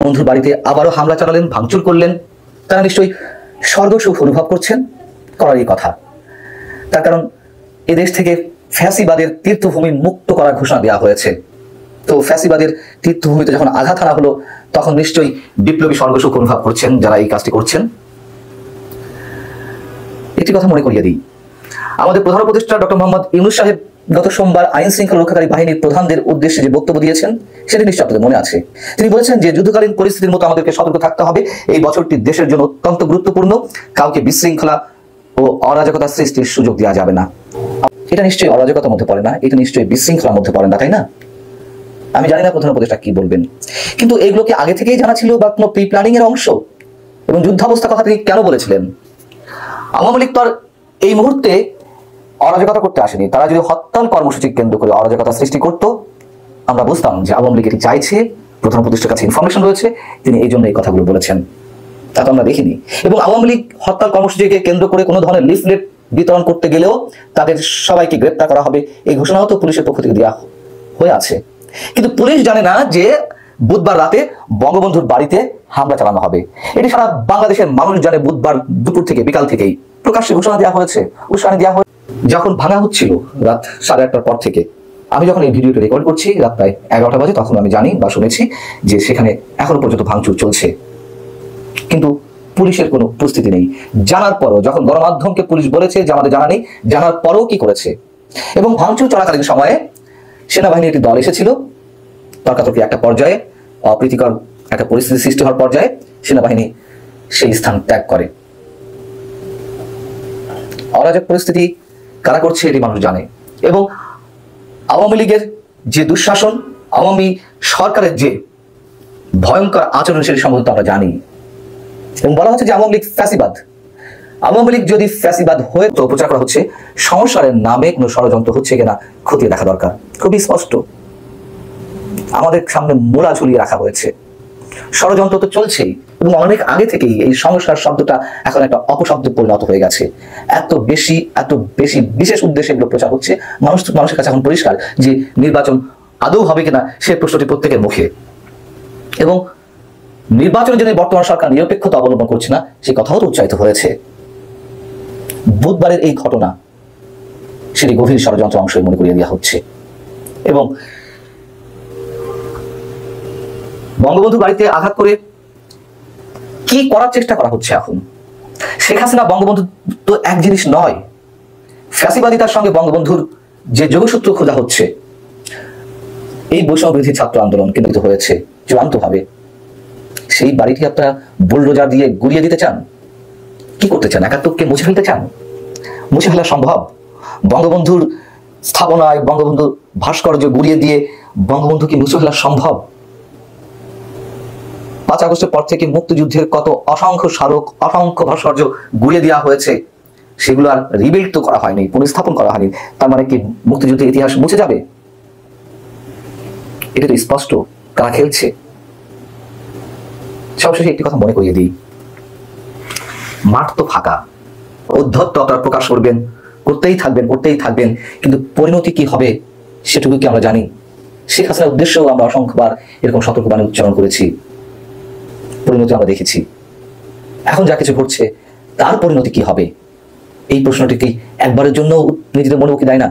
বন্ধুর বাড়িতে আবারও হামলা চালালেন, ভাঙচুর করলেন। তারা নিশ্চয়ই স্বর্গসুখ অনুভব করছেন, করারই কথা। তার কারণ এদেশ থেকে ফ্যাসিবাদের তীর্থভূমি মুক্ত করার ঘোষণা দেওয়া হয়েছে। তো ফ্যাসিবাদের তীর্থভূমিতে যখন আঘাত হানা হলো, তখন নিশ্চয়ই বিপ্লবী স্বর্গসুখ অনুভব করছেন যারা এই কাজটি করছেন। একটি কথা মনে করিয়ে দিই, আমাদের প্রধান উপদেষ্টা ডক্টর মোহাম্মদ ইউনূস সাহেব গত সোমবার আইন শৃঙ্খলা রক্ষাকারী বাহিনীর প্রধানদের উদ্দেশ্যে যে বক্তব্য দিয়েছেন সেটি নিশ্চয় আপনাদের মনে আছে। তিনি বলেছেন যে যুদ্ধকালীন পরিস্থিতির মতো আমাদেরকে সতর্ক থাকতে হবে। এই বছরটি দেশের জন্য অত্যন্ত গুরুত্বপূর্ণ, কাউকে বিশৃঙ্খলা ও অরাজকতা সৃষ্টির সুযোগ দেওয়া যাবে না। এটা নিশ্চয়ই অরাজকতার মধ্যে পড়ে না, এটা নিশ্চয়ই বিশৃঙ্খলার মধ্যে পড়ে না, তাই না? আমি জানি না প্রধান উপদেষ্টা কি বলবেন, কিন্তু এগুলোকে আগে থেকেই জানা ছিল বা কোনো প্রি প্ল্যানিং এর অংশ? এবং যুদ্ধাবস্থা কথা তিনি কেন বলেছিলেন? আওয়ামী লীগ তো আর এই মুহূর্তে অরাজকতা করতে আসেনি। তারা যদি হরতাল কর্মসূচি কেন্দ্র করে অরাজকতা সৃষ্টি করত, আমরা বুঝতাম যে আওয়ামী লীগ এটি চাইছে, প্রধান উপদেষ্টার কাছে ইনফরমেশন রয়েছে, তিনি এই জন্য এই কথাগুলো বলেছেন। তা তো আমরা দেখিনি। এবং আওয়ামী লীগ হরতাল কর্মসূচিকে কেন্দ্র করে কোনো ধরনের লিফলেট বিতরণ করতে গেলেও তাদের সবাইকে গ্রেপ্তার করা হবে, এই ঘোষণাও তো পুলিশের পক্ষ থেকে দেওয়া হয়ে আছে। কিন্তু পুলিশ জানে না যে বুধবার রাতে বঙ্গবন্ধুর বাড়িতে হামলা চালানো হবে। এটি সারা বাংলাদেশের মানুষ জানে। বুধবার দুপুর থেকে বিকাল থেকেই প্রকাশ্যে ঘোষণা দেওয়া হয়েছে, উস্কানি দেওয়া হয়েছে। যখন ভাঙা হচ্ছিল রাত 8:30টার পর থেকে, আমি যখন এই ভিডিওটি রেকর্ড করছি রাত প্রায় 11টা বাজে, তখন আমি জানি বা শুনেছি যে সেখানে এখনো পর্যন্ত ভাঙচুর চলছে, কিন্তু পুলিশের কোনো প্রস্তুতি নেই। জানার পরও, যখন গণমাধ্যমকে পুলিশ বলেছে যে আমাদের জানা নেই, জানার পরও কি করেছে? এবং ভাঙচুর চলাকালীন সময়ে সেনাবাহিনীর একটি দল এসেছিল। তর্কাতর্কি একটা পর্যায়ে, অপ্রীতিকর একটা পরিস্থিতি সৃষ্টি হওয়ার পর্যায়ে সেনাবাহিনী সেই স্থান ত্যাগ করে। অরাজক পরিস্থিতি কারা করছে এটি মানুষ জানে। এবং আওয়ামী লীগের যে দুঃশাসন, আওয়ামী সরকারের যে ভয়ঙ্কর আচরণ, সেটি সম্বন্ধে আমরা জানি। এবং বলা হচ্ছে যে আওয়ামী লীগ ফ্যাসিবাদ। আওয়ামী লীগ যদি ফ্যাসিবাদ হয়ে তো প্রচার করা হচ্ছে সংস্কারের নামে কোনো ষড়যন্ত্র হচ্ছে কিনা খতিয়ে দেখা দরকার। খুবই স্পষ্ট আমাদের সামনে মোড়া ঝুলিয়ে রাখা হয়েছে। ষড়যন্ত্র তো চলছেই, এবং অনেক আগে থেকেই এই সংস্কার শব্দটা এখন একটা অপশব্দে পরিণত হয়ে গেছে। এত বেশি বিশেষ উদ্দেশ্যে এগুলো প্রচার হচ্ছে। মানুষের কাছে এখন পরিষ্কার যে নির্বাচন আদৌ হবে কিনা সে প্রশ্নটি প্রত্যেকের মুখে। এবং নির্বাচনের জন্য বর্তমান সরকার নিরপেক্ষতা অবলম্বন করছে না, সে কথাও তো উচ্চারিত হয়েছে। বুধবারের এই ঘটনা সেটি গভীর ষড়যন্ত্র অংশ মনে করিয়ে দেওয়া হচ্ছে। এবং বঙ্গবন্ধুর বাড়িতে আঘাত করে কি করার চেষ্টা করা হচ্ছে এখন? শেখ হাসিনা বঙ্গবন্ধু তো এক জিনিস নয়। ফ্যাসিবাদিতার সঙ্গে বঙ্গবন্ধুর যে যোগসূত্র খোঁজা হচ্ছে, এই বৈষম্য বিরোধী ছাত্র আন্দোলন কেন্দ্রিত হয়েছে চূড়ান্তভাবে। সেই বাড়িটি আপনারা বুলডোজার দিয়ে গুড়িয়ে দিতে চান? কি করতে চান? ৭১কে মুছে ফেলতে চান? মুছে ফেলা সম্ভব? বঙ্গবন্ধুর স্থাপনায় বঙ্গবন্ধুর ভাস্কর্য গুড়িয়ে দিয়ে বঙ্গবন্ধুকে মুছে ফেলা সম্ভব? 5 আগস্টের পর থেকে মুক্তিযুদ্ধের কত অসংখ্য স্মারক, অসংখ্য ভাস্কর্য গুড়িয়ে দেওয়া হয়েছে, সেগুলো আর রিবিল্ড তো করা হয়নি, পুনঃস্থাপন করা হয়নি। তার মানে কি মুক্তিযুদ্ধের ইতিহাস মুছে যাবে? এটা তো স্পষ্ট কারা খেলছে। সবশেষে একটি কথা মনে করিয়ে দিই, মাঠ তো ফাঁকা। অধ্যত্ত আপনারা প্রকাশ করবেন, করতেই থাকবেন, কিন্তু পরিণতি কি হবে সেটুকু কি আমরা জানি? শেখ হাসিনার উদ্দেশ্যেও আমরা অসংখ্যবার এরকম সতর্কবাণী উচ্চারণ করেছি, পরিণতি আমরা দেখেছি। এখন যা কিছু ঘটছে তার পরিণতি কি হবে? এই প্রশ্নটি কি একবারের জন্য নিজেদের মনে উকি দেয় না?